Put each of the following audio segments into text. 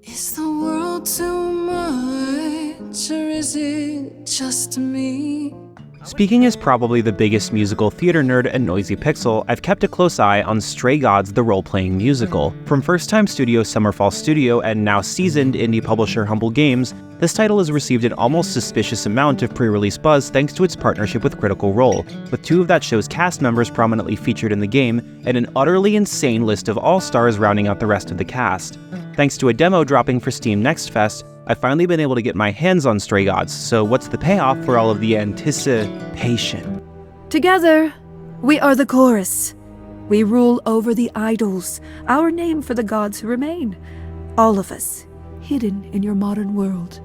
Is the world too much, or is it just me? Speaking as probably the biggest musical theater nerd and noisy pixel, I've kept a close eye on Stray Gods the role-playing musical. From first-time studio Summerfall Studio and now seasoned indie publisher Humble Games, this title has received an almost suspicious amount of pre-release buzz thanks to its partnership with Critical Role, with two of that show's cast members prominently featured in the game, and an utterly insane list of all-stars rounding out the rest of the cast. Thanks to a demo dropping for Steam Next Fest, I've finally been able to get my hands on Stray Gods, so what's the payoff for all of the anticipation? Together, we are the chorus. We rule over the idols, our name for the gods who remain. All of us, hidden in your modern world.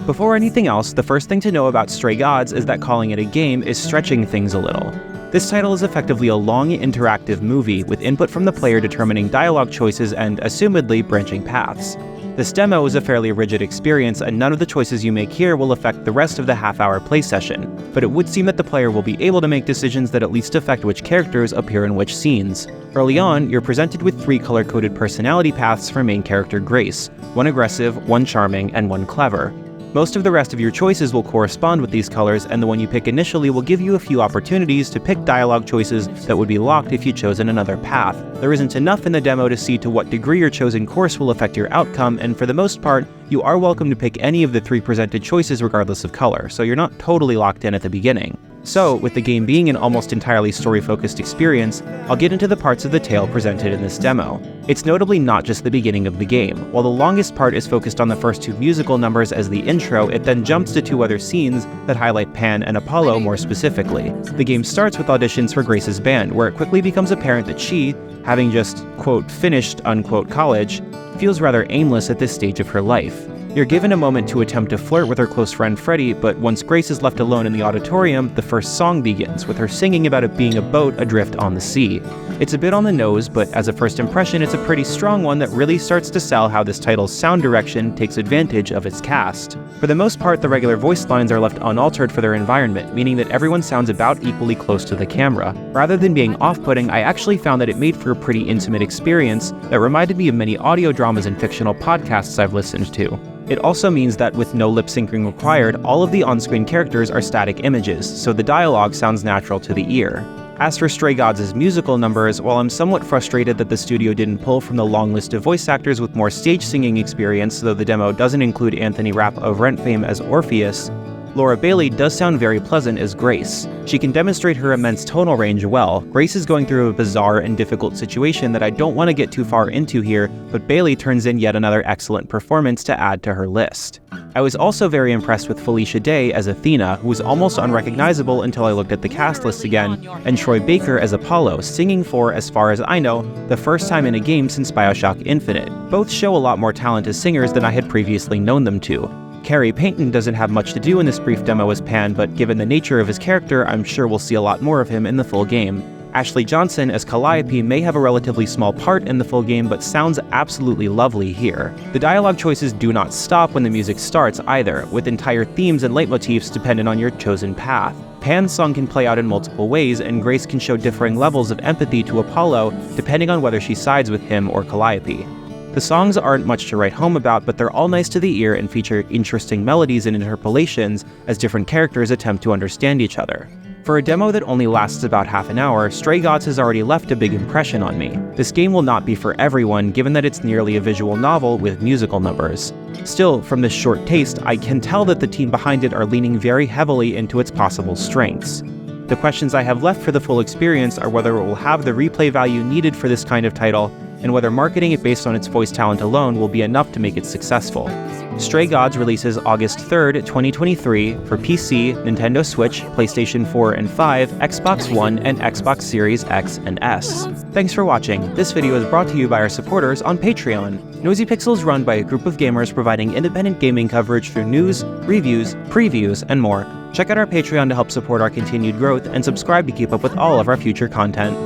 Before anything else, the first thing to know about Stray Gods is that calling it a game is stretching things a little. This title is effectively a long, interactive movie, with input from the player determining dialogue choices and, assumedly, branching paths. This demo is a fairly rigid experience, and none of the choices you make here will affect the rest of the half-hour play session, but it would seem that the player will be able to make decisions that at least affect which characters appear in which scenes. Early on, you're presented with 3 color-coded personality paths for main character Grace, one aggressive, one charming, and one clever. Most of the rest of your choices will correspond with these colors, and the one you pick initially will give you a few opportunities to pick dialogue choices that would be locked if you'd chosen another path. There isn't enough in the demo to see to what degree your chosen course will affect your outcome, and for the most part, you are welcome to pick any of the 3 presented choices regardless of color, so you're not totally locked in at the beginning. So, with the game being an almost entirely story-focused experience, I'll get into the parts of the tale presented in this demo. It's notably not just the beginning of the game. While the longest part is focused on the first 2 musical numbers as the intro, it then jumps to 2 other scenes that highlight Pan and Apollo more specifically. The game starts with auditions for Grace's band, where it quickly becomes apparent that she, having just, quote, finished, unquote, college, feels rather aimless at this stage of her life. You're given a moment to attempt to flirt with her close friend Freddie, but once Grace is left alone in the auditorium, the first song begins, with her singing about it being a boat adrift on the sea. It's a bit on the nose, but as a first impression, it's a pretty strong one that really starts to sell how this title's sound direction takes advantage of its cast. For the most part, the regular voice lines are left unaltered for their environment, meaning that everyone sounds about equally close to the camera. Rather than being off-putting, I actually found that it made for a pretty intimate experience that reminded me of many audio dramas and fictional podcasts I've listened to. It also means that with no lip-syncing required, all of the on-screen characters are static images, so the dialogue sounds natural to the ear. As for Stray Gods' musical numbers, while I'm somewhat frustrated that the studio didn't pull from the long list of voice actors with more stage singing experience, though the demo doesn't include Anthony Rapp of Rent fame as Orpheus, Laura Bailey does sound very pleasant as Grace. She can demonstrate her immense tonal range well. Grace is going through a bizarre and difficult situation that I don't want to get too far into here, but Bailey turns in yet another excellent performance to add to her list. I was also very impressed with Felicia Day as Athena, who was almost unrecognizable until I looked at the cast list again, and Troy Baker as Apollo, singing for, as far as I know, the first time in a game since BioShock Infinite. Both show a lot more talent as singers than I had previously known them to. Carrie Payton doesn't have much to do in this brief demo as Pan, but given the nature of his character, I'm sure we'll see a lot more of him in the full game. Ashley Johnson as Calliope may have a relatively small part in the full game, but sounds absolutely lovely here. The dialogue choices do not stop when the music starts either, with entire themes and leitmotifs dependent on your chosen path. Pan's song can play out in multiple ways, and Grace can show differing levels of empathy to Apollo depending on whether she sides with him or Calliope. The songs aren't much to write home about, but they're all nice to the ear and feature interesting melodies and interpolations as different characters attempt to understand each other. For a demo that only lasts about half an hour, Stray Gods has already left a big impression on me. This game will not be for everyone, given that it's nearly a visual novel with musical numbers. Still, from this short taste, I can tell that the team behind it are leaning very heavily into its possible strengths. The questions I have left for the full experience are whether it will have the replay value needed for this kind of title, and whether marketing it based on its voice talent alone will be enough to make it successful. Stray Gods releases August 3rd, 2023 for PC, Nintendo Switch, PlayStation 4 and 5, Xbox One, and Xbox Series X and S. Thanks for watching. This video is brought to you by our supporters on Patreon. Nosy Pixel is run by a group of gamers providing independent gaming coverage through news, reviews, previews, and more. Check out our Patreon to help support our continued growth, and subscribe to keep up with all of our future content.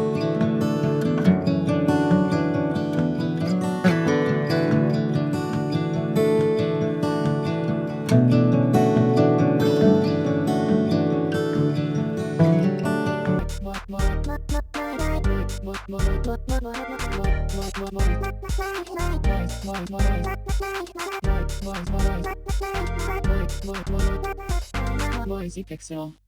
What? Noisy Pixel.